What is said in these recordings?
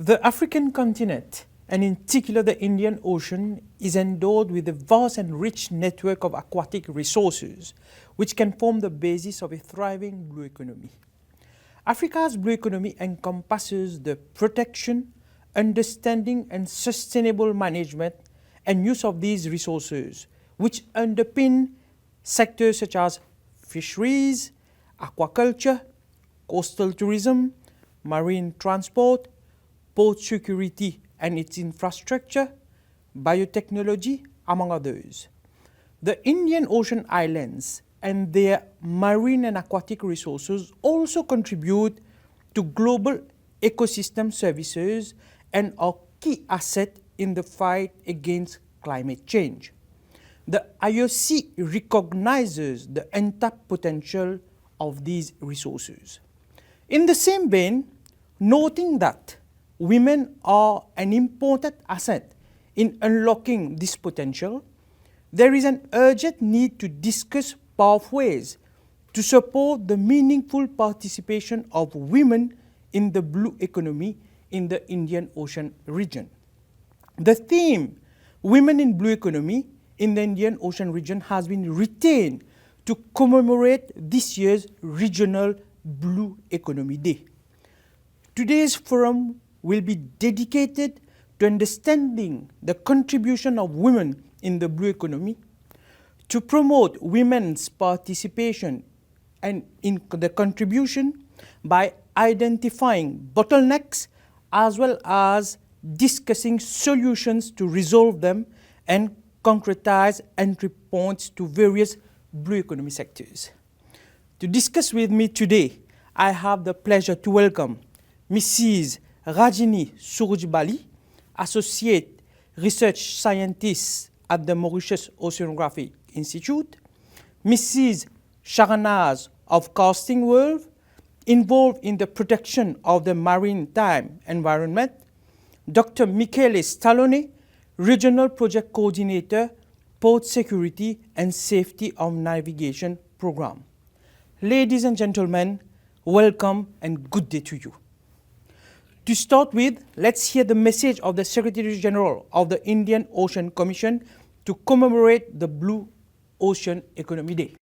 The African continent, and in particular the Indian Ocean, is endowed with a vast and rich network of aquatic resources, which can form the basis of a thriving blue economy. Africa's blue economy encompasses the protection, understanding, and sustainable management and use of these resources, which underpin sectors such as fisheries, aquaculture, coastal tourism, marine transport, port security and its infrastructure, biotechnology, among others. The Indian Ocean islands and their marine and aquatic resources also contribute to global ecosystem services and are key asset in the fight against climate change. The IOC recognizes the untapped potential of these resources. In the same vein, noting that women are an important asset in unlocking this potential, there is an urgent need to discuss pathways to support the meaningful participation of women in the blue economy in the Indian Ocean region. The theme, Women in Blue Economy in the Indian Ocean region, has been retained to commemorate this year's Regional Blue Economy Day. Today's forum will be dedicated to understanding the contribution of women in the blue economy, to promote women's participation and in the contribution by identifying bottlenecks as well as discussing solutions to resolve them and concretize entry points to various blue economy sectors. To discuss with me today, I have the pleasure to welcome Mrs. Rajini Surujbali, Associate Research Scientist at the Mauritius Oceanographic Institute, Mrs. Sharanaz of Casting World, involved in the protection of the maritime environment, Dr. Michele Stallone, Regional Project Coordinator, Port Security and Safety of Navigation Program. Ladies and gentlemen, welcome and good day to you. To start with, let's hear the message of the Secretary General of the Indian Ocean Commission to commemorate the Blue Ocean Economy Day.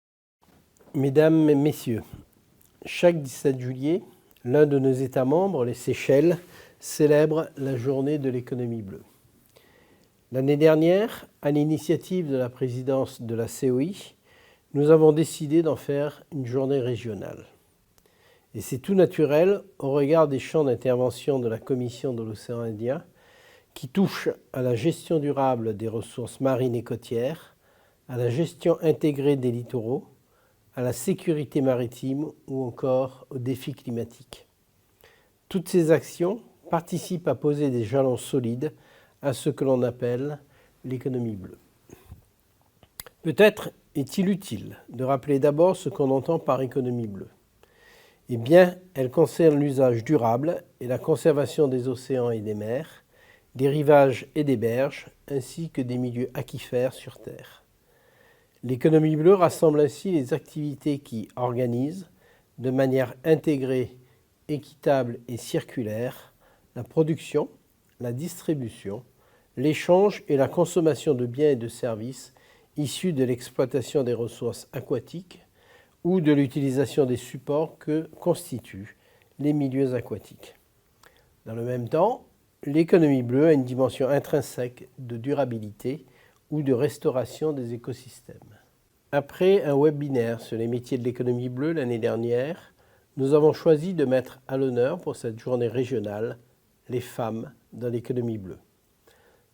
Mesdames et messieurs, chaque 17 juillet, l'un de nos États membres, les Seychelles, célèbre la Journée de l'économie bleue. L'année dernière, à l'initiative de la présidence de la COI, nous avons décidé d'en faire une journée régionale. Et c'est tout naturel au regard des champs d'intervention de la Commission de l'océan Indien qui touchent à la gestion durable des ressources marines et côtières, à la gestion intégrée des littoraux, à la sécurité maritime ou encore aux défis climatiques. Toutes ces actions participent à poser des jalons solides à ce que l'on appelle l'économie bleue. Peut-être est-il utile de rappeler d'abord ce qu'on entend par économie bleue. Eh bien, elle concerne l'usage durable et la conservation des océans et des mers, des rivages et des berges, ainsi que des milieux aquifères sur Terre. L'économie bleue rassemble ainsi les activités qui organisent, de manière intégrée, équitable et circulaire, la production, la distribution, l'échange et la consommation de biens et de services issus de l'exploitation des ressources aquatiques ou de l'utilisation des supports que constituent les milieux aquatiques. Dans le même temps, l'économie bleue a une dimension intrinsèque de durabilité ou de restauration des écosystèmes. Après un webinaire sur les métiers de l'économie bleue l'année dernière, nous avons choisi de mettre à l'honneur pour cette journée régionale les femmes dans l'économie bleue.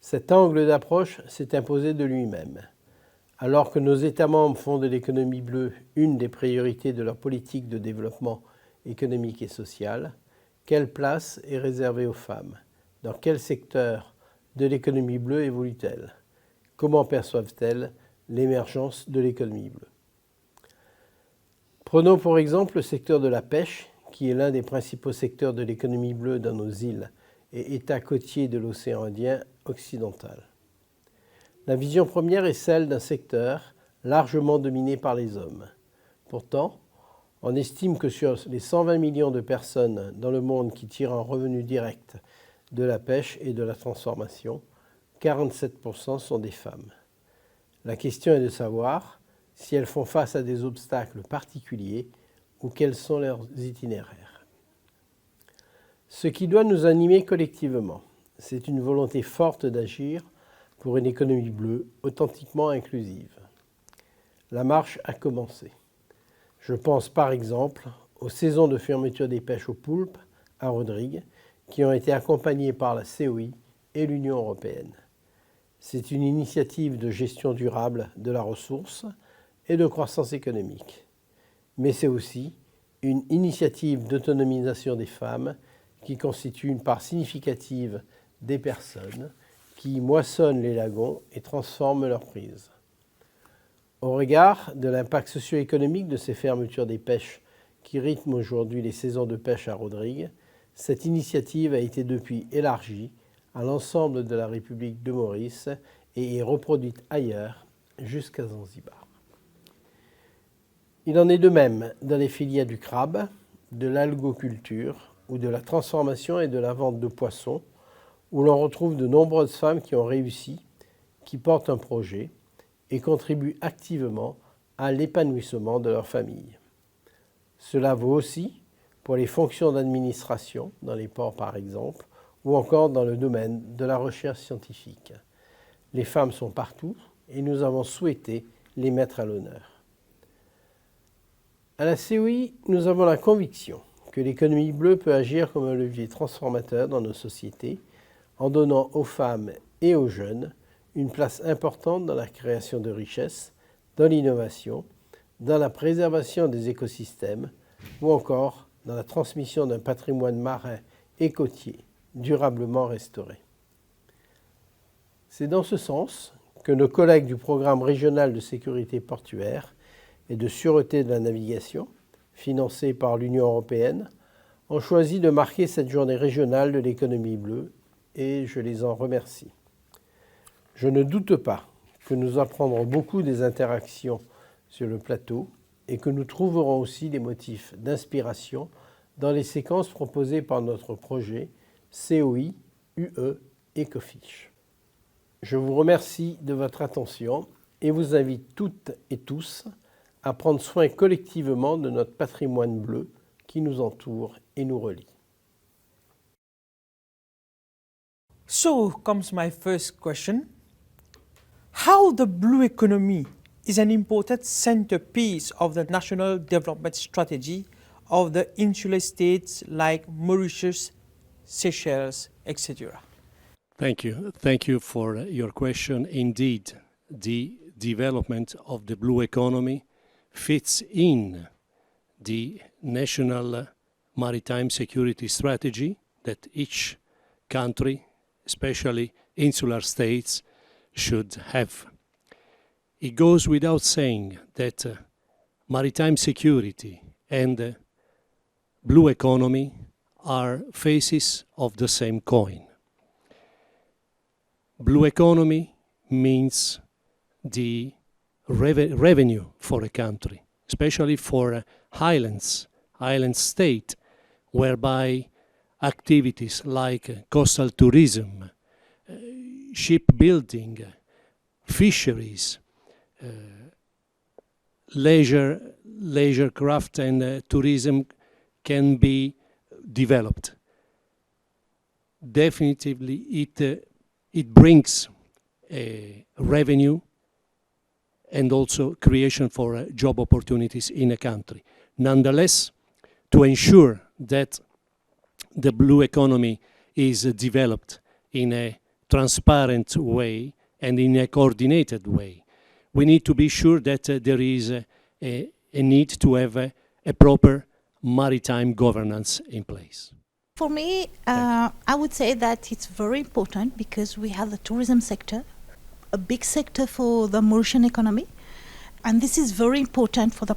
Cet angle d'approche s'est imposé de lui-même. Alors que nos États membres font de l'économie bleue une des priorités de leur politique de développement économique et social, quelle place est réservée aux femmes? Dans quel secteur de l'économie bleue évoluent-elles? Comment perçoivent-elles l'émergence de l'économie bleue? Prenons pour exemple le secteur de la pêche, qui est l'un des principaux secteurs de l'économie bleue dans nos îles et États côtiers de l'océan Indien occidental. La vision première est celle d'un secteur largement dominé par les hommes. Pourtant, on estime que sur les 120 millions de personnes dans le monde qui tirent un revenu direct de la pêche et de la transformation. 47% sont des femmes. La question est de savoir si elles font face à des obstacles particuliers ou quels sont leurs itinéraires. Ce qui doit nous animer collectivement, c'est une volonté forte d'agir pour une économie bleue authentiquement inclusive. La marche a commencé. Je pense par exemple aux saisons de fermeture des pêches aux poulpes à Rodrigue qui ont été accompagnées par la COI et l'Union européenne. C'est une initiative de gestion durable de la ressource et de croissance économique. Mais c'est aussi une initiative d'autonomisation des femmes qui constitue une part significative des personnes qui moissonnent les lagons et transforment leurs prises. Au regard de l'impact socio-économique de ces fermetures des pêches qui rythment aujourd'hui les saisons de pêche à Rodrigue, cette initiative a été depuis élargie à l'ensemble de la République de Maurice et est reproduite ailleurs jusqu'à Zanzibar. Il en est de même dans les filières du crabe, de l'algoculture ou de la transformation et de la vente de poissons, où l'on retrouve de nombreuses femmes qui ont réussi, qui portent un projet et contribuent activement à l'épanouissement de leur famille. Cela vaut aussi pour les fonctions d'administration, dans les ports par exemple, ou encore dans le domaine de la recherche scientifique. Les femmes sont partout et nous avons souhaité les mettre à l'honneur. À la COI, nous avons la conviction que l'économie bleue peut agir comme un levier transformateur dans nos sociétés en donnant aux femmes et aux jeunes une place importante dans la création de richesses, dans l'innovation, dans la préservation des écosystèmes ou encore dans la transmission d'un patrimoine marin et côtier durablement restauré. C'est dans ce sens que nos collègues du programme régional de sécurité portuaire et de sûreté de la navigation, financé par l'Union européenne, ont choisi de marquer cette journée régionale de l'économie bleue et je les en remercie. Je ne doute pas que nous apprendrons beaucoup des interactions sur le plateau et que nous trouverons aussi des motifs d'inspiration dans les séquences proposées par notre projet COI, UE et COFICH. Je vous remercie de votre attention et vous invite toutes et tous à prendre soin collectivement de notre patrimoine bleu qui nous entoure et nous relie. So comes my first question. How the blue economy is an important centerpiece of the national development strategy of the insular states like Mauritius, Seychelles, etc. Thank you. Thank you for your question. Indeed, the development of the blue economy fits in the national maritime security strategy that each country, especially insular states, should have. It goes without saying that maritime security and blue economy are faces of the same coin. Blue economy means the revenue for a country, especially for island state, whereby activities like coastal tourism, shipbuilding, fisheries, leisure craft and tourism can be developed. Definitively, it brings revenue and also creation for job opportunities in a country. Nonetheless, to ensure that the blue economy is developed in a transparent way and in a coordinated way, we need to be sure that there is a need to have a proper maritime governance in place. For me, I would say that it's very important because we have the tourism sector, a big sector for the Mauritian economy, and this is very important for the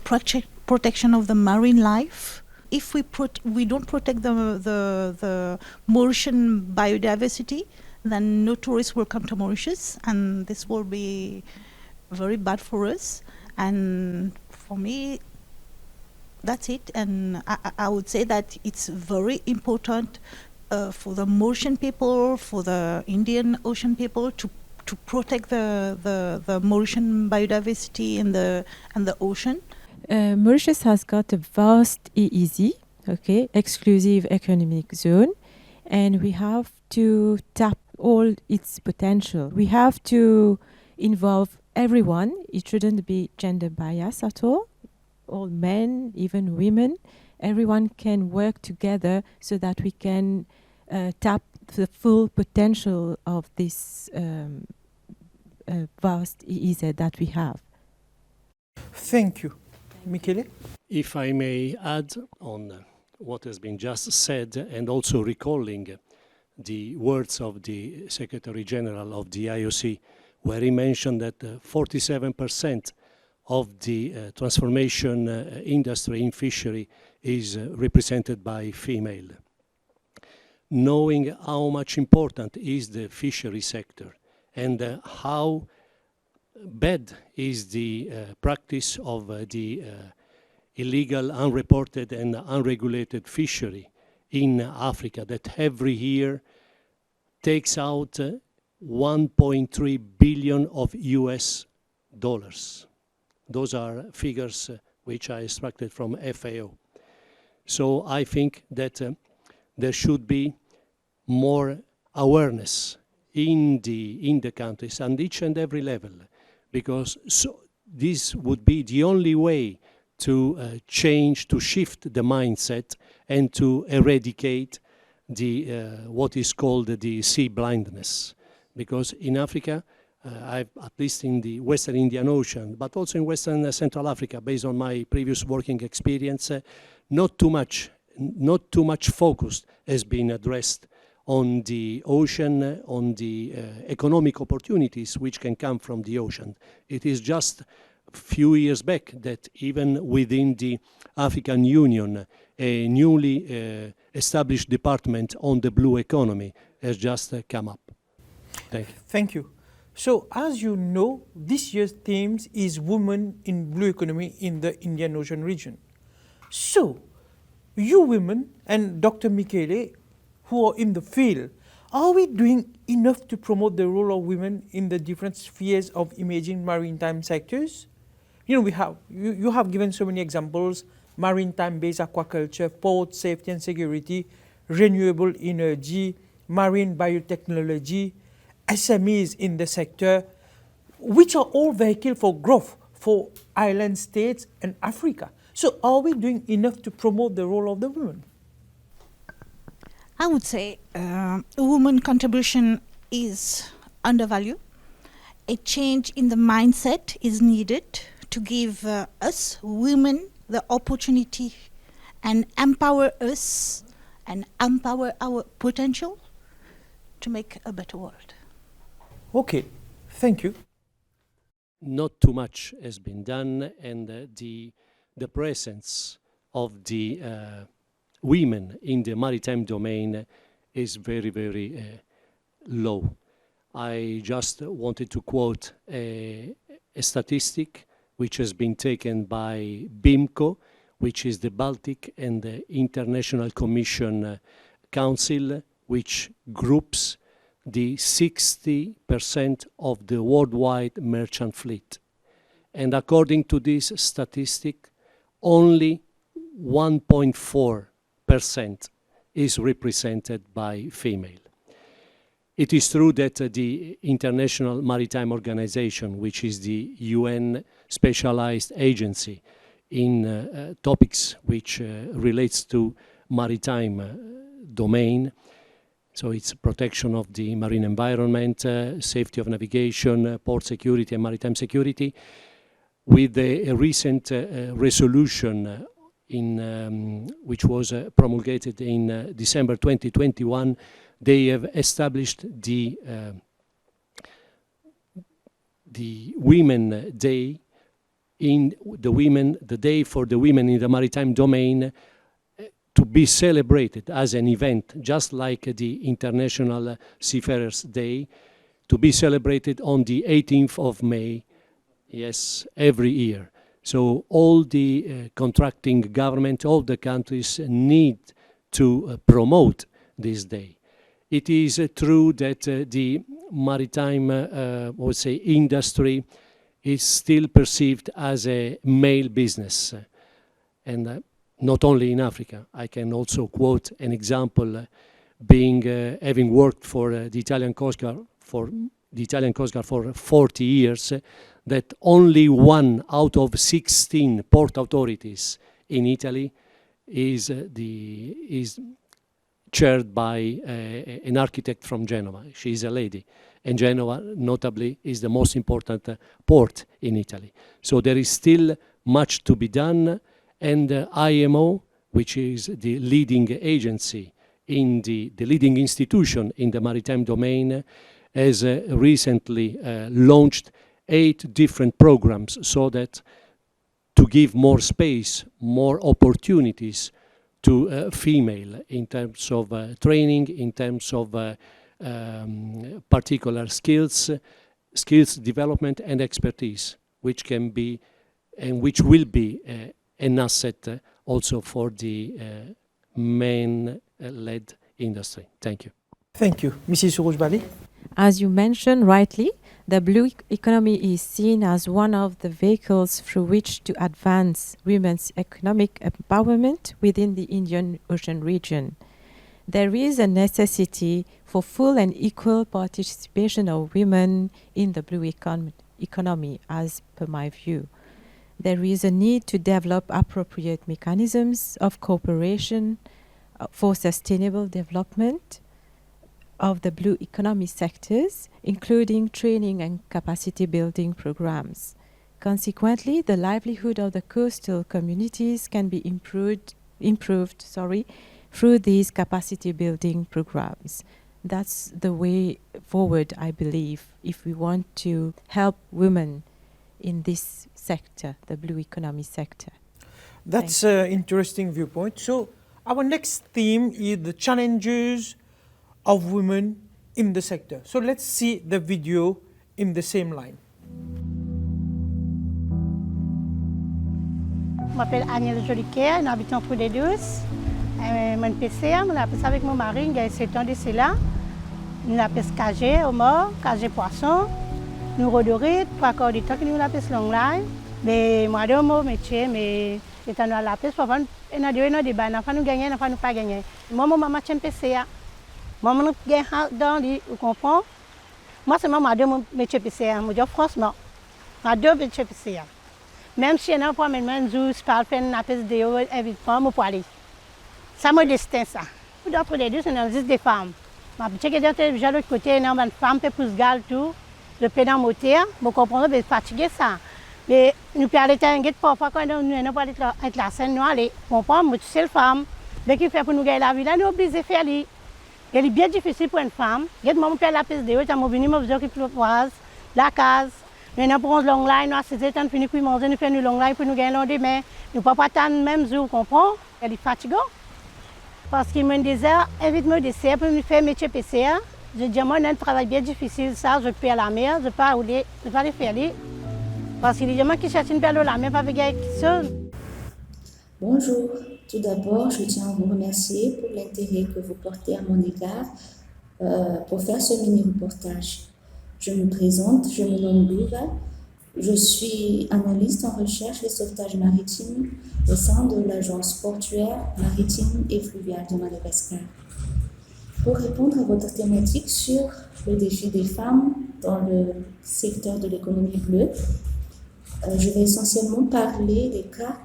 protection of the marine life. If we don't protect the Mauritian biodiversity, then no tourists will come to Mauritius, and this will be very bad for us. And for me, that's it. And I would say that it's very important for the Mauritian people, for the Indian Ocean people to protect the Mauritian biodiversity and the ocean? Mauritius has got a vast EEZ, exclusive economic zone, and we have to tap all its potential. We have to involve everyone. It shouldn't be gender bias at all men, even women. Everyone can work together so that we can tap the full potential of this vast EEZ that we have. Thank you. Michele? If I may add on what has been just said, and also recalling the words of the Secretary General of the IOC, where he mentioned that 47% of the transformation industry in fishery is represented by female. Knowing how much important is the fishery sector and how bad is the practice of the illegal, unreported and unregulated fishery in Africa that every year takes out 1.3 billion of US dollars. Those are figures which I extracted from FAO. So I think that there should be more awareness in the countries and each and every level, because this would be the only way to change, to shift the mindset and to eradicate the what is called the sea blindness. Because in Africa, at least in the Western Indian Ocean, but also in Western Central Africa, based on my previous working experience, not too much focus has been addressed on the ocean, on the economic opportunities which can come from the ocean. It is just a few years back that even within the African Union, a newly established department on the blue economy has just come up. Thank you. Thank you. So, as you know, this year's theme is Women in Blue Economy in the Indian Ocean region. So, you women and Dr. Michele, who are in the field, are we doing enough to promote the role of women in the different spheres of emerging maritime sectors? You know, you have given so many examples: maritime-based aquaculture, port safety and security, renewable energy, marine biotechnology, SMEs in the sector, which are all vehicles for growth for island states and Africa. So are we doing enough to promote the role of the women? I would say women contribution is undervalued. A change in the mindset is needed to give us women the opportunity and empower us and empower our potential to make a better world. Okay, thank you. Not too much has been done, and the presence of the women in the maritime domain is very, very low. I just wanted to quote a statistic which has been taken by BIMCO, which is the Baltic and the International Commission Council, which groups the 60% of the worldwide merchant fleet. And according to this statistic, only 1.4% is represented by female. It is true that the International Maritime Organization, which is the UN specialized agency in topics which relates to maritime domain, so it's protection of the marine environment, safety of navigation, port security and maritime security. With a recent resolution which was promulgated in December 2021, they have established the Women Day, the day for the women in the maritime domain, to be celebrated as an event, just like the International Seafarers Day, to be celebrated on the 18th of May, yes, every year. So all the contracting government, all the countries need to promote this day. It is true that the maritime, I would say, industry is still perceived as a male business. And not only in Africa. I can also quote an example, having worked for the Italian Coast Guard for 40 years, that only 1 out of 16 port authorities in Italy is chaired by an architect from Genova. She is a lady. And Genova, notably, is the most important port in Italy. So there is still much to be done. And IMO, which is the leading agency, the leading institution in the maritime domain, has recently launched 8 different programs so that to give more space, more opportunities to female in terms of training, in terms of particular skills development and expertise, which can be and which will be an asset also for the men-led industry. Thank you. Thank you. Mrs. Roujbali? As you mentioned rightly, the blue economy is seen as one of the vehicles through which to advance women's economic empowerment within the Indian Ocean region. There is a necessity for full and equal participation of women in the blue economy, as per my view. There is a need to develop appropriate mechanisms of cooperation for sustainable development of the blue economy sectors, including training and capacity building programs. Consequently, the livelihood of the coastal communities can be improved through these capacity building programs. That's the way forward, I believe, if we want to help women in this sector, the blue economy sector. That's an interesting viewpoint. So our next theme is the challenges of women in the sector. So let's see the video in the same line. Je m'appelle Agnès Joliquet, j'habite entre les deux. Mon PC, on a passé avec mon mari, il y a 7 ans de cela. Nous avons pêché cagé, homard, cagé poisson, nous rodorites, 3 quarts du temps que nous avons pêché long line. Mais moi, de mon métier, mais étant dans la pêche, parfois, il y a des débats, nous gagnons, nous pas gagner. Moi, mon maman tient PC. Moi, je gagne dans les, vous comprenez? Moi, c'est moi, de mon métier PC. Je dis franchement, ma deux métiers PC. Même si il y a un point, je parle de la pêche de haut, évidemment, je peux aller. Ça me destin ça. D'entre les deux, c'est un existe des femmes. Ma petite déjà de l'autre côté, il y a une femme qui pousse gal tout, le pédant moteur, vous comprenez, mais fatigué ça. Mais nous pouvons aller à un guet parfois quand nous n'avons pas être la scène, nous aller, comprendre, moi, tu sais, la femme, dès qu'il fait pour nous gagner la vie, là, nous obligés de faire les. Il est bien difficile pour une femme. Il y a des moments où la piste de haut, j'ai venu me dire qu'il pleut la case. Nous avons pris long line, nous avons temps de finir pour manger, nous faisons une long line pour nous gagner le lendemain. Nous ne pouvons pas attendre même jour, vous comprenez? Elle est fatiguée. Parce qu'il me disait, invite-moi au dessert pour me faire métier PCR. Je dis, moi, j'ai un travail bien difficile, ça, je peux à la mer, je ne peux pas les faire. Parce qu'il y a des gens qui cherchent une perle à la mer, pas avec qui seul. Bonjour, tout d'abord, je tiens à vous remercier pour l'intérêt que vous portez à mon égard pour faire ce mini-reportage. Je me présente, je me nomme Bleue. Je suis analyste en recherche et sauvetage maritime au sein de l'agence portuaire, maritime et fluviale de Madagascar. Pour répondre à votre thématique sur le défi des femmes dans le secteur de l'économie bleue, je vais essentiellement parler des cas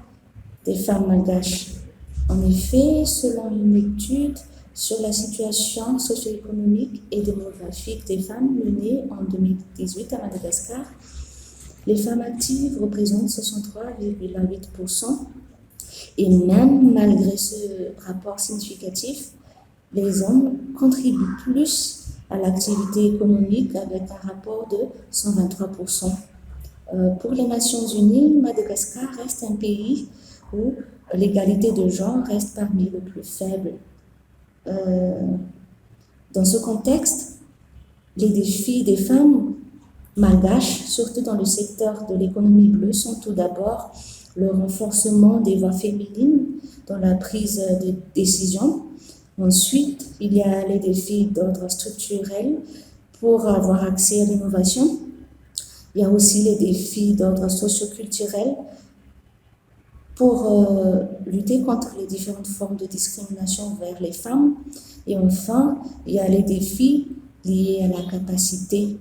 des femmes malgaches. En effet, selon une étude sur la situation socio-économique et démographique des femmes menée en 2018 à Madagascar, les femmes actives représentent 63,8% et même malgré ce rapport significatif, les hommes contribuent plus à l'activité économique avec un rapport de 123%. Pour les Nations Unies, Madagascar reste un pays où l'égalité de genre reste parmi les plus faibles. Dans ce contexte, les défis des femmes malgaches, surtout dans le secteur de l'économie bleue, sont tout d'abord le renforcement des voix féminines dans la prise de décision, Ensuite, il y a les défis d'ordre structurel pour avoir accès à l'innovation. Il y a aussi les défis d'ordre socioculturel pour lutter contre les différentes formes de discrimination vers les femmes. Et enfin, il y a les défis liés à la capacité.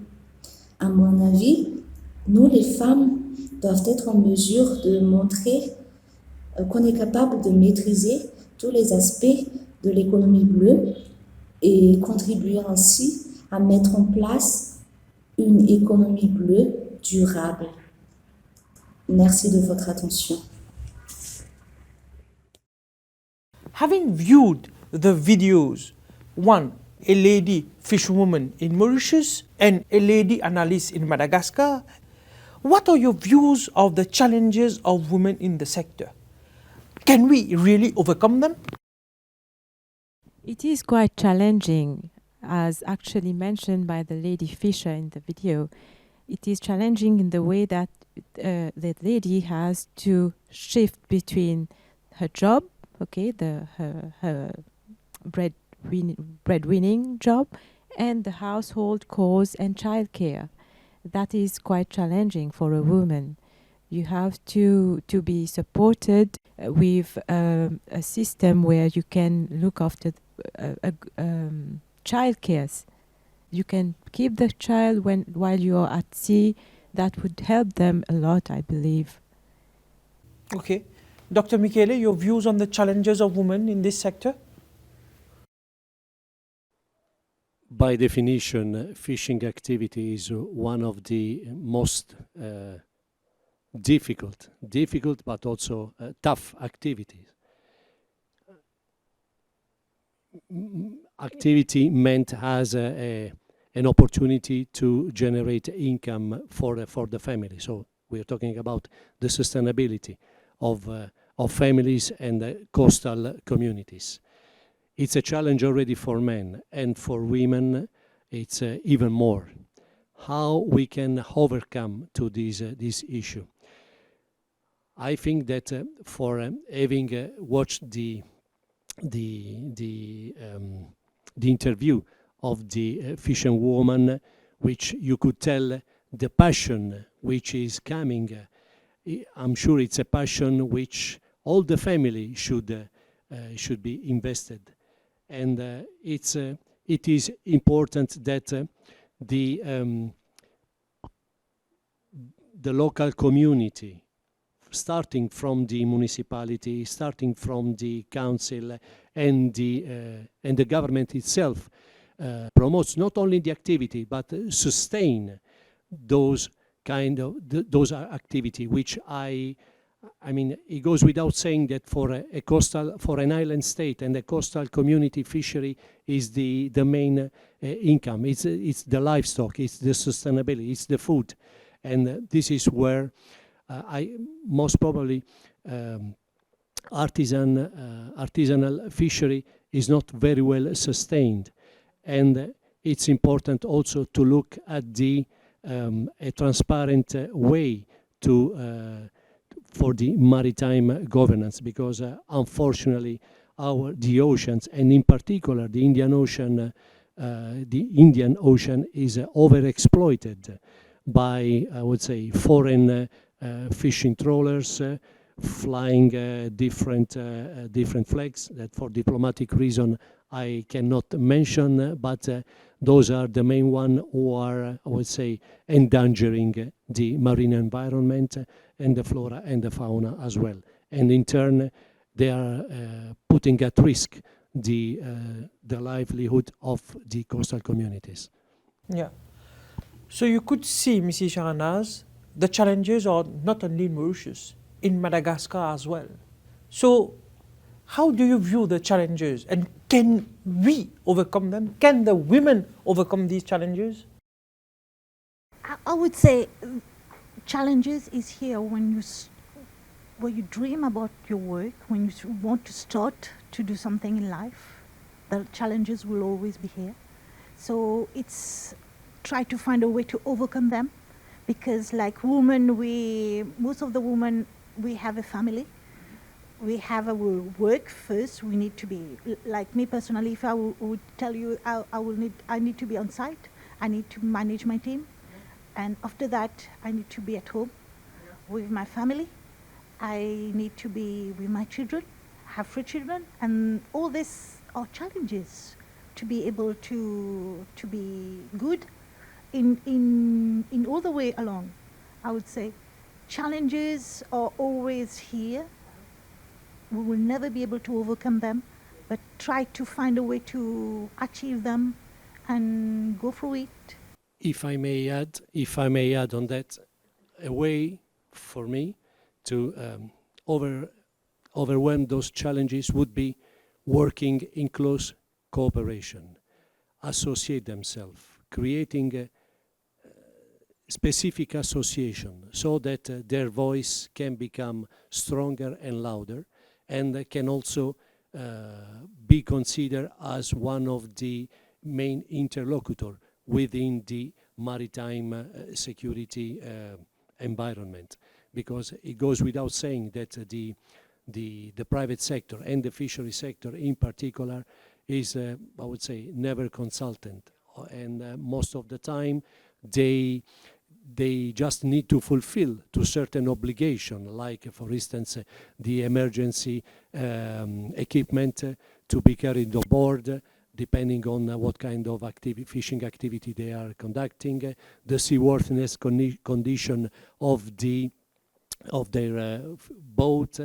À mon avis, nous, les femmes, doivent être en mesure de montrer qu'on est capable de maîtriser tous les aspects de l'économie bleue et contribuer ainsi à mettre en place une économie bleue durable. Merci de votre attention. Having viewed the videos, one, a lady fisherwoman in Mauritius and a lady analyst in Madagascar, what are your views of the challenges of women in the sector? Can we really overcome them? It is quite challenging, as actually mentioned by the lady fisher in the video. It is challenging in the way that the lady has to shift between her job, okay, her breadwinning job, and the household chores and childcare. That is quite challenging for a woman. You have to be supported with a system where you can look after childcare. You can keep the child while you are at sea. That would help them a lot, I believe. Okay. Dr. Michele, your views on the challenges of women in this sector? By definition, fishing activity is one of the most difficult but also tough activities. Activity meant as an opportunity to generate income for the family. So we are talking about the sustainability of families and coastal communities. It's a challenge already for men, and for women it's even more. How we can overcome to this issue? I think that for having watched the interview of the fisherwoman, which you could tell the passion which is coming. I'm sure it's a passion which all the family should be invested, and it is important that the local community, starting from the municipality, starting from the council, and the government itself, promotes not only the activity but sustain those kind of those activity, which I mean, it goes without saying that for an island state and a coastal community, fishery is the main income. It's the livestock, it's the sustainability, it's the food, and this is where I most probably artisanal fishery is not very well sustained, and it's important also to look at a transparent way for the maritime governance, because unfortunately the oceans, and in particular the Indian Ocean is overexploited by, I would say, foreign fishing trawlers flying different flags that for diplomatic reason I cannot mention, but those are the main one who are, I would say, endangering the marine environment and the flora and the fauna as well. And in turn, they are putting at risk the livelihood of the coastal communities. Yeah. So you could see, Mrs. Shahnaz, the challenges are not only in Mauritius, in Madagascar as well. So how do you view the challenges, and can we overcome them? Can the women overcome these challenges? I would say challenges is here when you dream about your work, when you want to start to do something in life. The challenges will always be here. So it's try to find a way to overcome them, because like women, most of the women, we have a family. we have our work first. We need to be, like me personally, if I would tell you I need to be on site, I need to manage my team, and after that I need to be at home with my family. I need to be with my children, have 3 children, and all this are challenges to be able to be good in all the way along. I would say challenges are always here. We will never be able to overcome them, but try to find a way to achieve them and go through it. If I may add on that, a way for me to overwhelm those challenges would be working in close cooperation, associate themselves, creating a specific association so that their voice can become stronger and louder, and can also be considered as one of the main interlocutor within the maritime security environment. Because it goes without saying that the private sector and the fishery sector in particular is, I would say, never consultant. And most of the time they just need to fulfill to certain obligation, like for instance the emergency equipment to be carried on board, depending on what kind of fishing activity they are conducting, the seaworthiness condition of their boat,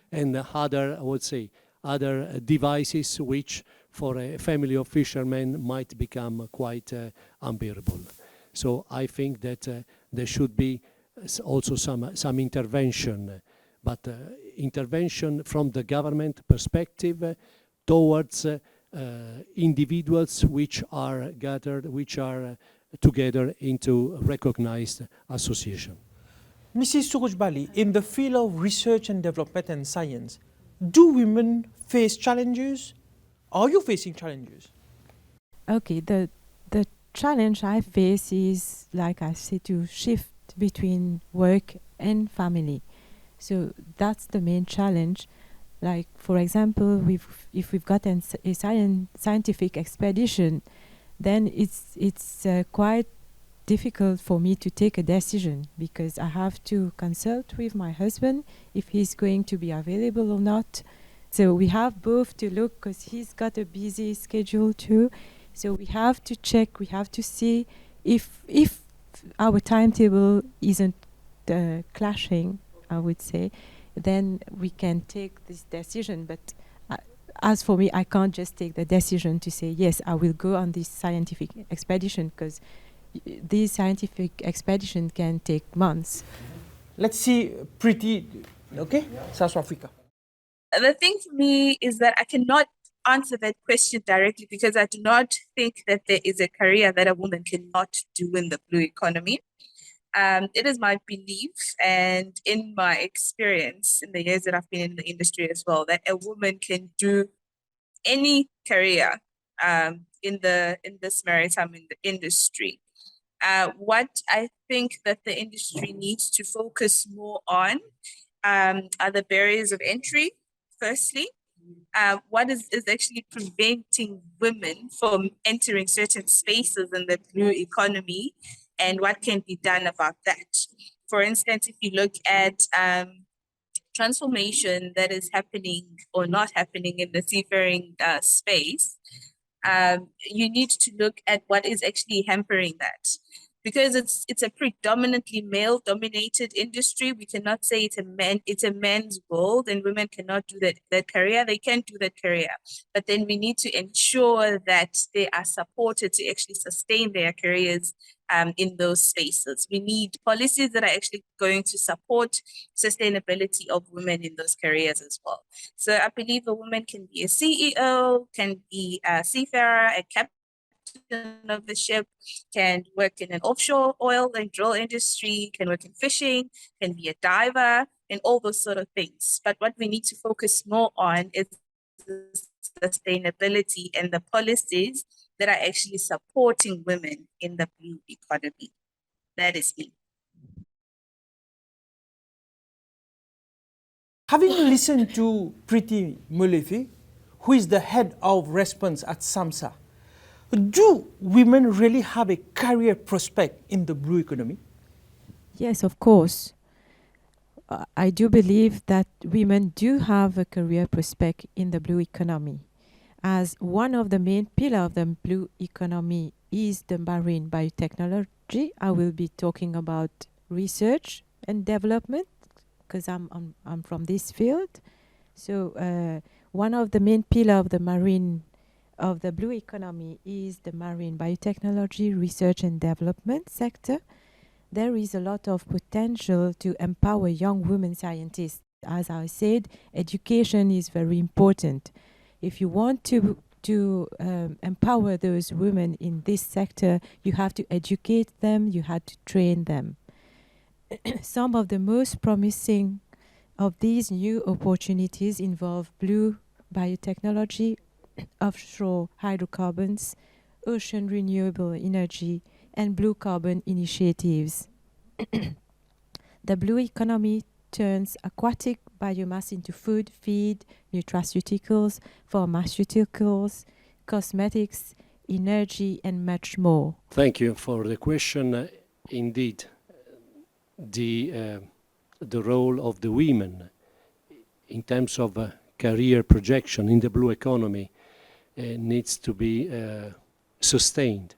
and other, I would say, other devices which for a family of fishermen might become quite unbearable. So I think that there should be also some intervention, but intervention from the government perspective towards individuals which are gathered, which are together into recognized association. Mrs. Surujbali, in the field of research and development and science, do women face challenges? Are you facing challenges? Okay, the challenge I face is, like I said, to shift between work and family. So that's the main challenge. Like, for example, if we've got a scientific expedition, then it's quite difficult for me to take a decision, because I have to consult with my husband if he's going to be available or not. So we have both to look, because he's got a busy schedule too. So we have to check, we have to see if our timetable isn't clashing, I would say, then we can take this decision. But as for me, I can't just take the decision to say, yes, I will go on this scientific expedition, because this scientific expedition can take months. Let's see Pretty, okay? South Africa. The thing for me is that I cannot answer that question directly, because I do not think that there is a career that a woman cannot do in the blue economy. It is my belief, and in my experience in the years that I've been in the industry as well, that a woman can do any career in this maritime industry. What I think that the industry needs to focus more on are the barriers of entry, firstly. What is actually preventing women from entering certain spaces in the blue economy, and what can be done about that? For instance, if you look at transformation that is happening or not happening in the seafaring space, you need to look at what is actually hampering that. Because it's a predominantly male-dominated industry, we cannot say it's a man's world and women cannot do that career. They can do that career, but then we need to ensure that they are supported to actually sustain their careers in those spaces. We need policies that are actually going to support sustainability of women in those careers as well. So I believe a woman can be a CEO, can be a seafarer, a captain of the ship, can work in an offshore oil and drill industry, can work in fishing, can be a diver, and all those sort of things. But what we need to focus more on is sustainability and the policies that are actually supporting women in the blue economy. That is me. Having listened to Priti Mulefi, who is the head of response at SAMSA, do women really have a career prospect in the blue economy? Yes, of course. I do believe that women do have a career prospect in the blue economy, as one of the main pillars of the blue economy is the marine biotechnology. I will be talking about research and development because I'm from this field. So one of the main pillars of the blue economy is the marine biotechnology research and development sector. There is a lot of potential to empower young women scientists. As I said, education is very important. If you want to empower those women in this sector, you have to educate them, you have to train them. Some of the most promising of these new opportunities involve blue biotechnology, offshore hydrocarbons, ocean renewable energy, and blue carbon initiatives. The blue economy turns aquatic biomass into food, feed, nutraceuticals, pharmaceuticals, cosmetics, energy, and much more. Thank you for the question. Indeed, the role of the women in terms of career projection in the blue economy needs to be sustained,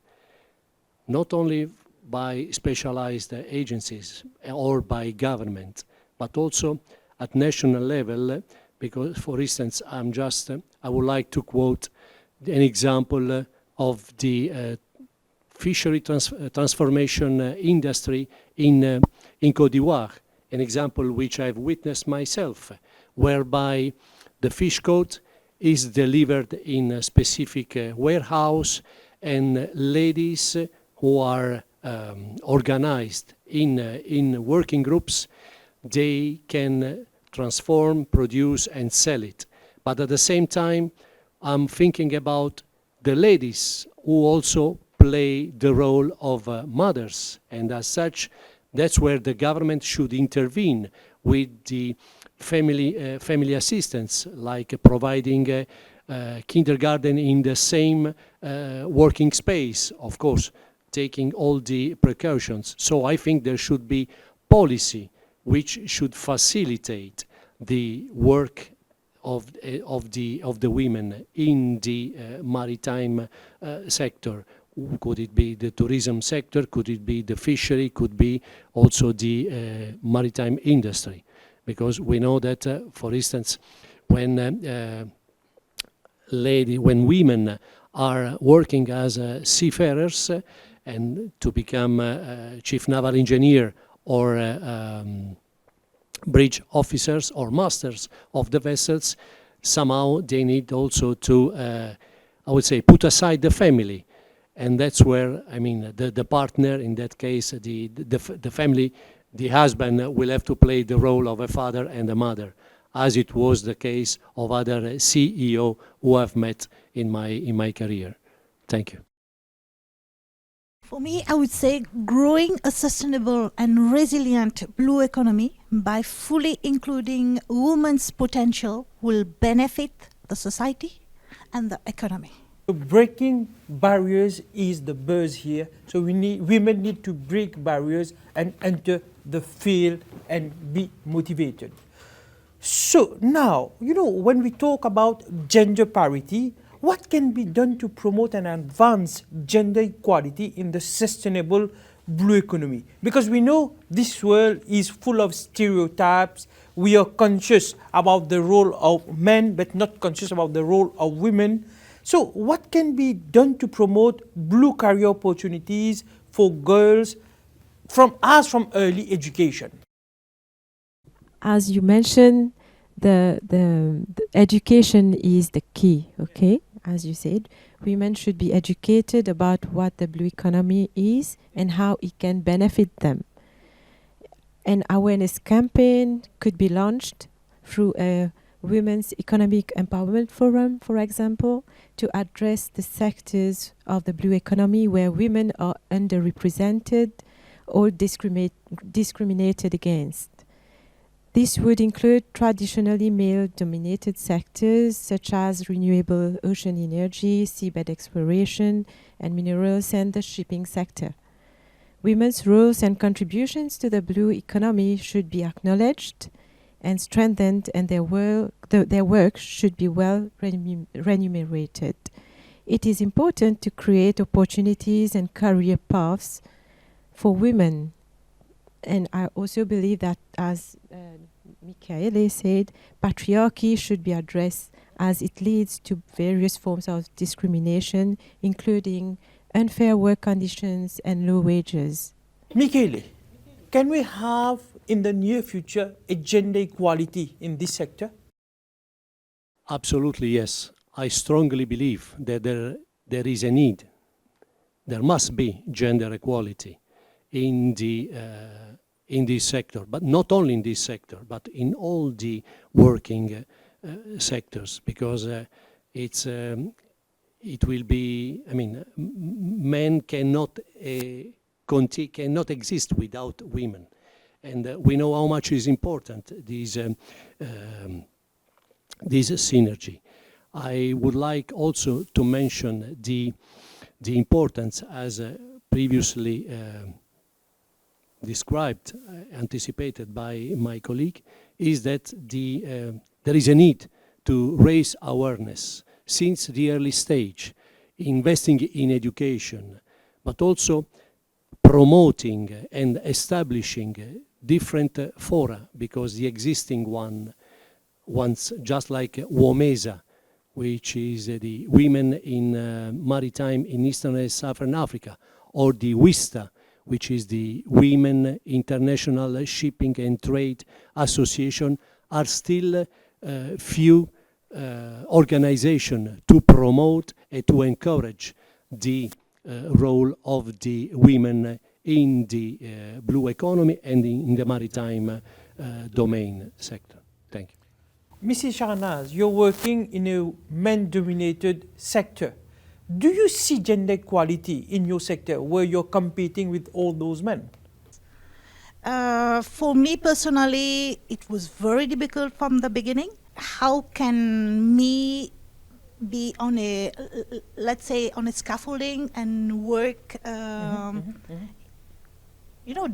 not only by specialized agencies or by government, but also at national level, because, for instance, I would like to quote an example of the fishery transformation industry in Côte d'Ivoire, an example which I've witnessed myself, whereby the fish coat is delivered in a specific warehouse, and ladies who are organized in working groups, they can transform, produce, and sell it. But at the same time, I'm thinking about the ladies who also play the role of mothers, and as such, that's where the government should intervene with the family assistance, like providing kindergarten in the same working space, of course, taking all the precautions. So I think there should be policy which should facilitate the work of the women in the maritime sector. Could it be the tourism sector? Could it be the fishery? Could be also the maritime industry? Because we know that, for instance, when women are working as seafarers and to become chief naval engineer or bridge officers or masters of the vessels, somehow they need also to, I would say, put aside the family. And that's where, I mean, the partner, in that case, the family, the husband will have to play the role of a father and a mother, as it was the case of other CEO who I've met in my career. Thank you. For me, I would say growing a sustainable and resilient blue economy by fully including women's potential will benefit the society and the economy. Breaking barriers is the buzz here. So women need to break barriers and enter the field and be motivated. So now, when we talk about gender parity, what can be done to promote and advance gender equality in the sustainable blue economy? Because we know this world is full of stereotypes. We are conscious about the role of men, but not conscious about the role of women. So what can be done to promote blue career opportunities for girls from early education? As you mentioned, the education is the key, okay? As you said, women should be educated about what the blue economy is and how it can benefit them. An awareness campaign could be launched through a Women's Economic Empowerment Forum, for example, to address the sectors of the blue economy where women are underrepresented or discriminated against. This would include traditionally male-dominated sectors such as renewable ocean energy, seabed exploration, and minerals, and the shipping sector. Women's roles and contributions to the blue economy should be acknowledged and strengthened, and their work should be well remunerated. It is important to create opportunities and career paths for women. And I also believe that, as Michaele said, patriarchy should be addressed as it leads to various forms of discrimination, including unfair work conditions and low wages. Michaele, can we have in the near future a gender equality in this sector? Absolutely, yes. I strongly believe that there is a need. There must be gender equality in this sector, but not only in this sector, but in all the working sectors, because it will be, I mean, men cannot exist without women. And we know how much is important this synergy. I would like also to mention the importance, as previously described, anticipated by my colleague, is that there is a need to raise awareness since the early stage, investing in education, but also promoting and establishing different fora, because the existing ones, just like WOMESA, which is the Women in Maritime in Eastern and Southern Africa, or the WISTA, which is the Women International Shipping and Trade Association, are still few organizations to promote and to encourage the role of the women in the blue economy and in the maritime domain sector. Thank you. Mrs. Shahnaz, you're working in a men-dominated sector. Do you see gender equality in your sector where you're competing with all those men? For me personally, it was very difficult from the beginning. How can me be on a, let's say, on a scaffolding and work, you know,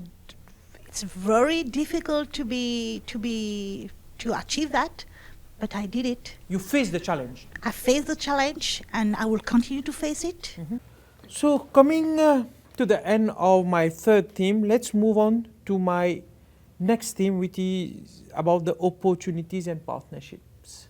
it's very difficult to achieve that, but I did it. You faced the challenge. I faced the challenge and I will continue to face it. So coming to the end of my third theme, let's move on to my next theme, which is about the opportunities and partnerships.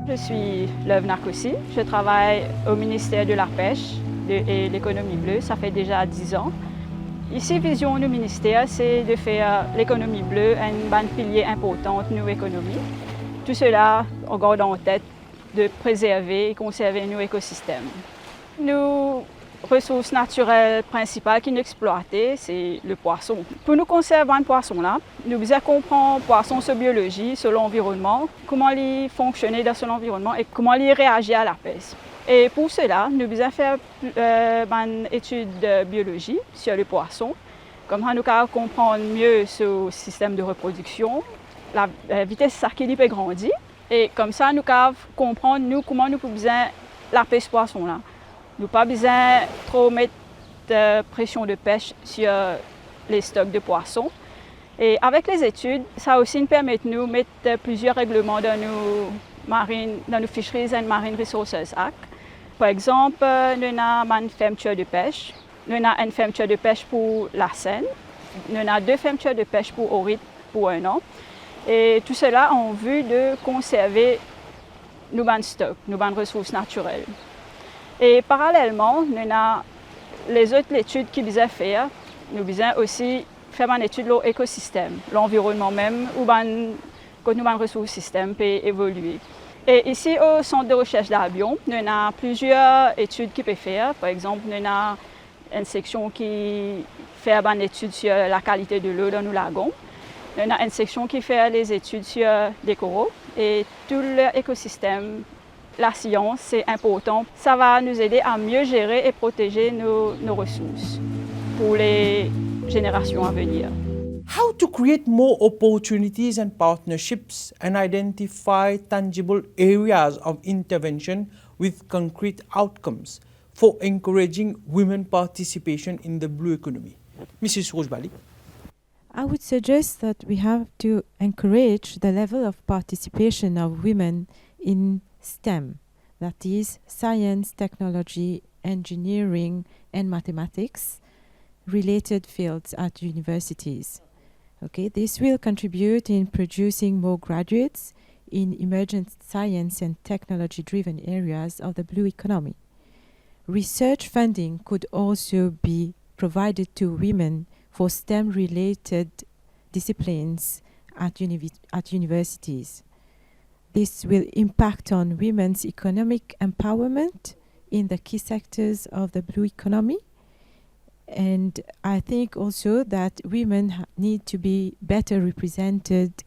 Je suis Leuve Narcossi. Je travaille au ministère de la Pêche et l'économie bleue. Ça fait déjà 10 ans. Ici, vision du ministère, c'est de faire l'économie bleue un pilier important de nos économies. Tout cela, on garde en tête de préserver et conserver nos écosystèmes. Nos ressources naturelles principales qui nous exploitées, c'est le poisson. Pour nous conserver un poisson-là, nous devons comprendre le poisson, sa biologie, sur l'environnement, comment il fonctionne dans son environnement et comment il réagit à la pêche. Et pour cela, nous devons faire une étude de biologie sur le poisson, comme ça nous pouvons comprendre mieux ce système de reproduction, la vitesse à laquelle il peut grandir, et comme ça nous pouvons comprendre comment nous pouvons la pêche poisson-là. Nous n'avons pas besoin de trop mettre de pression de pêche sur les stocks de poissons. Et avec les études, ça aussi nous permet de nous mettre plusieurs règlements dans nos Fisheries and Marine Resources Act. Par exemple, nous avons une fermeture de pêche. Nous avons une fermeture de pêche pour la Seine. Nous avons 2 fermetures de pêche pour Aurite pour 1 an. Et tout cela en vue de conserver nos stocks, nos ressources naturelles. Et parallèlement, nous avons les autres études qui nous faire. Nous devons aussi faire une étude de l'écosystème, l'environnement même, où nos ressources système peut évoluer. Et ici, au centre de recherche d'Albion, nous avons plusieurs études qui peuvent faire. Par exemple, nous avons une section qui fait une étude sur la qualité de l'eau dans nos lagons. Nous avons une section qui fait les études sur les coraux et tout l'écosystème. La science, c'est important. Ça va nous aider à mieux gérer et protéger nos ressources pour les générations à venir. How to create more opportunities and partnerships and identify tangible areas of intervention with concrete outcomes for encouraging women participation in the blue economy. Mrs. Rojbali. I would suggest that we have to encourage the level of participation of women in STEM, that is, science, technology, engineering, and mathematics, related fields at universities. Okay, this will contribute in producing more graduates in emergent science and technology-driven areas of the blue economy. Research funding could also be provided to women for STEM-related disciplines at universities. This will impact on women's economic empowerment in the key sectors of the blue economy. And I think also that women need to be better represented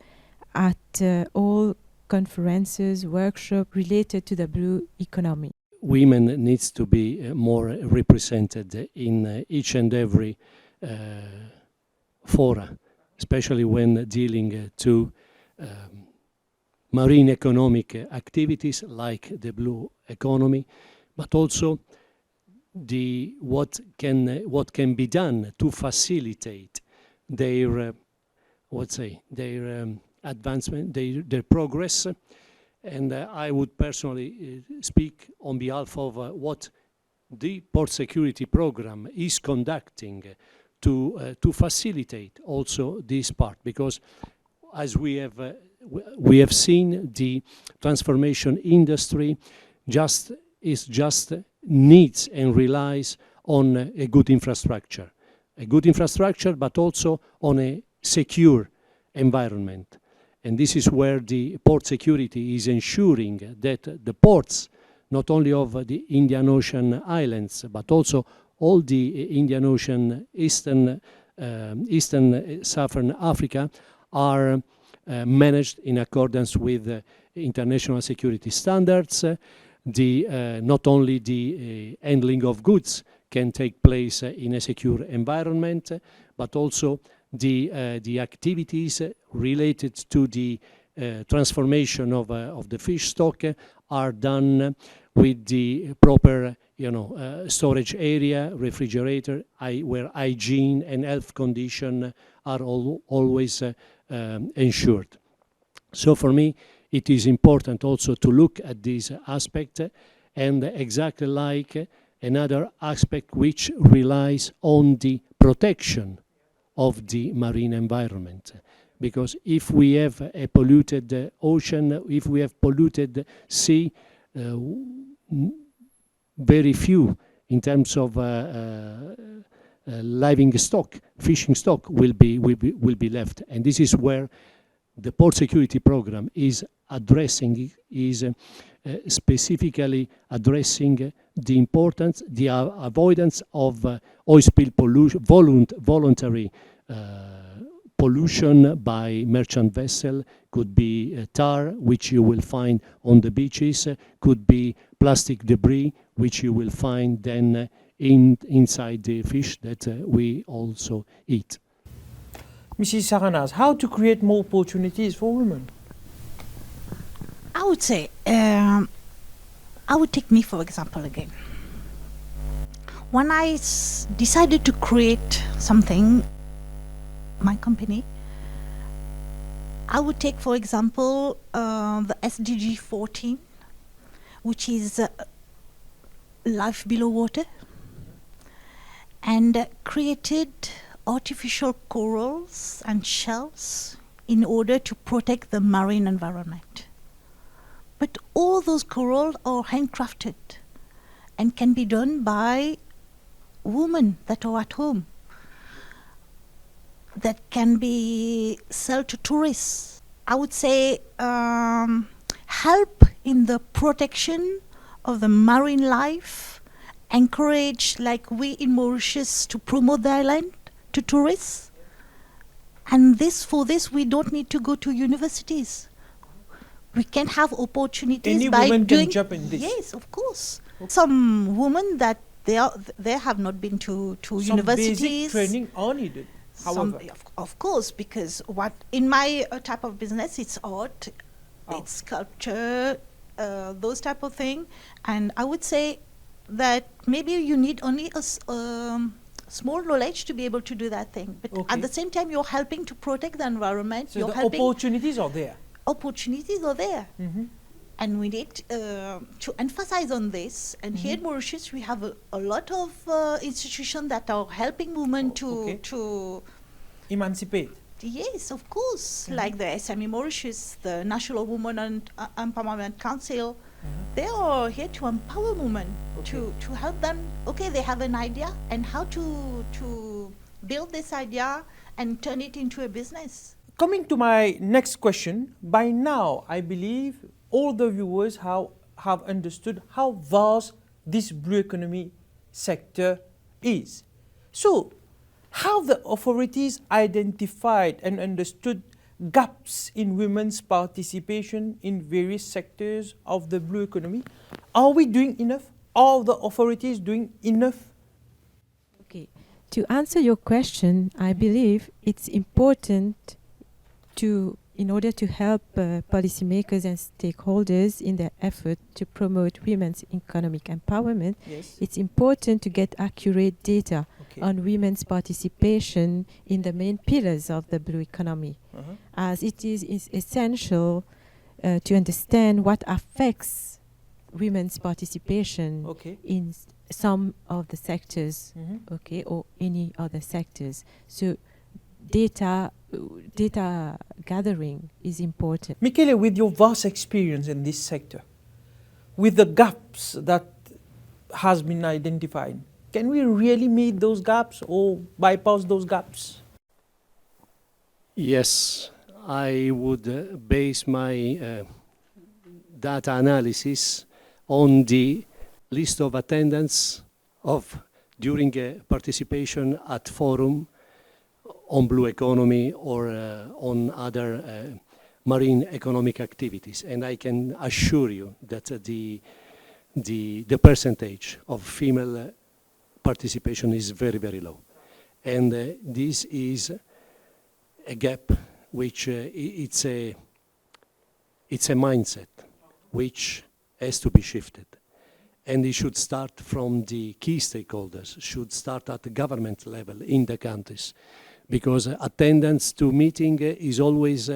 at all conferences, workshops related to the blue economy. Women needs to be more represented in each and every fora, especially when dealing to marine economic activities like the blue economy, but also what can be done to facilitate their advancement, their progress. And I would personally speak on behalf of what the Port Security Program is conducting to facilitate also this part, because as we have seen, the transformation industry just needs and relies on a good infrastructure, but also on a secure environment. And this is where the port security is ensuring that the ports, not only of the Indian Ocean islands, but also all the Indian Ocean, Eastern Southern Africa, are managed in accordance with international security standards. Not only the handling of goods can take place in a secure environment, but also the activities related to the transformation of the fish stock are done with the proper storage area, refrigerator, where hygiene and health condition are always ensured. So for me, it is important also to look at this aspect, and exactly like another aspect which relies on the protection of the marine environment. Because if we have a polluted ocean, if we have polluted sea, very few in terms of living stock, fishing stock will be left. And this is where the Port Security Program is addressing, specifically addressing the importance, the avoidance of oil spill pollution, voluntary pollution by merchant vessel. Could be tar, which you will find on the beaches, could be plastic debris, which you will find then inside the fish that we also eat. Mrs. Saranas, how to create more opportunities for women? I would say, I would take me for example again. When I decided to create something, my company, I would take for example the SDG 14, which is life below water, and created artificial corals and shells in order to protect the marine environment. But all those corals are handcrafted and can be done by women that are at home, that can be sold to tourists. I would say help in the protection of the marine life, encourage, like we in Mauritius, to promote the island to tourists. And for this we don't need to go to universities. We can have opportunities Any by woman doing. can jump in this. Yes, of course. Some women that they have not been to Some universities. basic training are needed. However, Of course, because what in my type of business, it's art, it's sculpture, those type of thing, and I would say that maybe you need only a small knowledge to be able to do that thing. But Okay. at the same time, you're helping to protect the environment. so you're the helping. opportunities are there. Opportunities are there. Mhm. And we need to emphasize on this. And here in Mauritius, we have a lot of institutions that are helping women okay. to Emancipate. yes, of course, like the SME Mauritius, the National Women Empowerment Council. They are here to empower women, to help them. Okay, they have an idea and how to build this idea and turn it into a business. Coming to my next question, by now I believe all the viewers have understood how vast this blue economy sector is. So, how the authorities identified and understood gaps in women's participation in various sectors of the blue economy? Are we doing enough? Are the authorities doing enough? Okay. To answer your question, I believe it's important in order to help policymakers and stakeholders in their effort to promote women's economic empowerment, Yes. it's important to get accurate data Okay. on women's participation in the main pillars of the blue economy, as it is essential to understand what affects women's participation Okay. in some of the sectors, Mhm. okay, or any other sectors. So data gathering is important. Michele, with your vast experience in this sector, with the gaps that has been identified, can we really meet those gaps or bypass those gaps? Yes, I would base my data analysis on the list of attendance during participation at forum on blue economy or on other marine economic activities, and I can assure you that the percentage of female participation is very, very low, and this is a gap which it's a mindset which has to be shifted. And it should start from the key stakeholders, should start at the government level in the countries, because attendance to meeting is always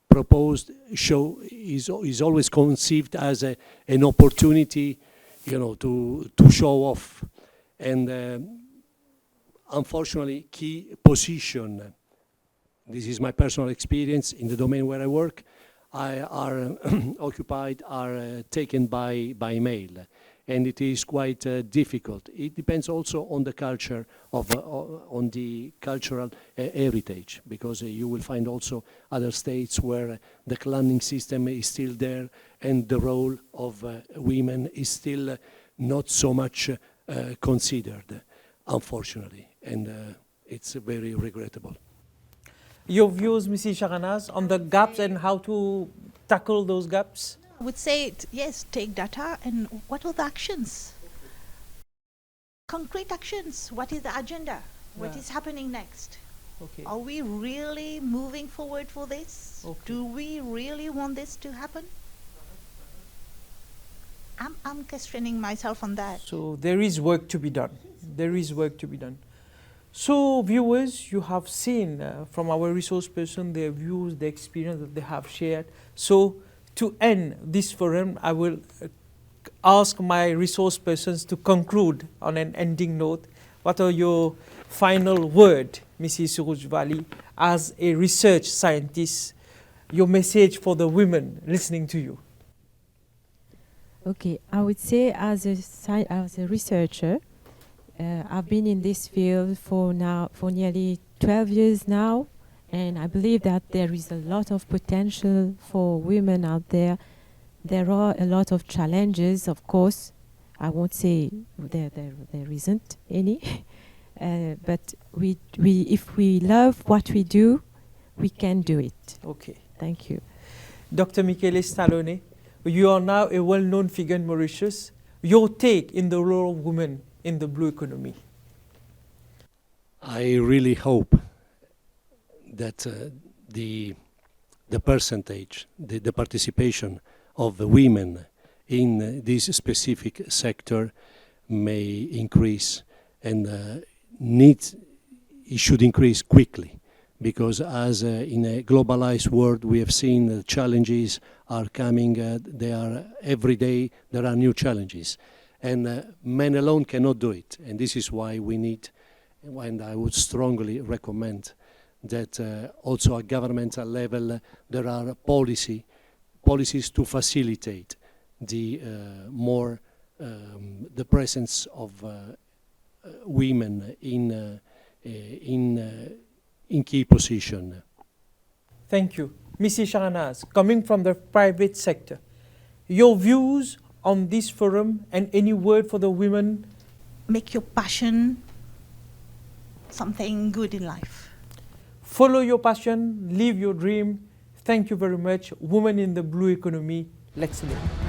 proposed, is always conceived as an opportunity, to show off. And unfortunately, key position, this is my personal experience in the domain where I work, are taken by male, and it is quite difficult. It depends also on the culture on the cultural heritage, because you will find also other states where the clanning system is still there, and the role of women is still not so much considered, unfortunately, and it's very regrettable. Your views, Mrs. Sharanaz, on the gaps and how to tackle those gaps? I would say, yes, take data and what are the actions? Concrete actions. What is the agenda? What is happening next? Okay. Are we really moving forward for this? Okay. Do we really want this to happen? I'm questioning myself on that. So there is work to be done. There is work to be done. So viewers, you have seen from our resource person their views, the experience that they have shared. So to end this forum, I will ask my resource persons to conclude on an ending note. What are your final word, Mrs. Surujvali, as a research scientist, your message for the women listening to you? Okay, I would say as a researcher, I've been in this field for nearly 12 years now, and I believe that there is a lot of potential for women out there. There are a lot of challenges, of course. I won't say there isn't any, but if we love what we do, we can do it. Okay. Thank you. Dr. Michele Stallone, you are now a well-known figure in Mauritius. your take in the role of women in the blue economy. I really hope that the percentage, the participation of the women in this specific sector may increase, and it should increase quickly, because as in a globalized world we have seen the challenges are coming, they are every day there are new challenges, and men alone cannot do it, and this is why we need, and I would strongly recommend that also at governmental level there are policies to facilitate the more the presence of women in key position. Thank you. Mrs. Shahnaz, coming from the private sector, your views on this forum and any word for the women? Make your passion something good in life. Follow your passion, live your dream. Thank you very much. Women in the Blue Economy. Let's live.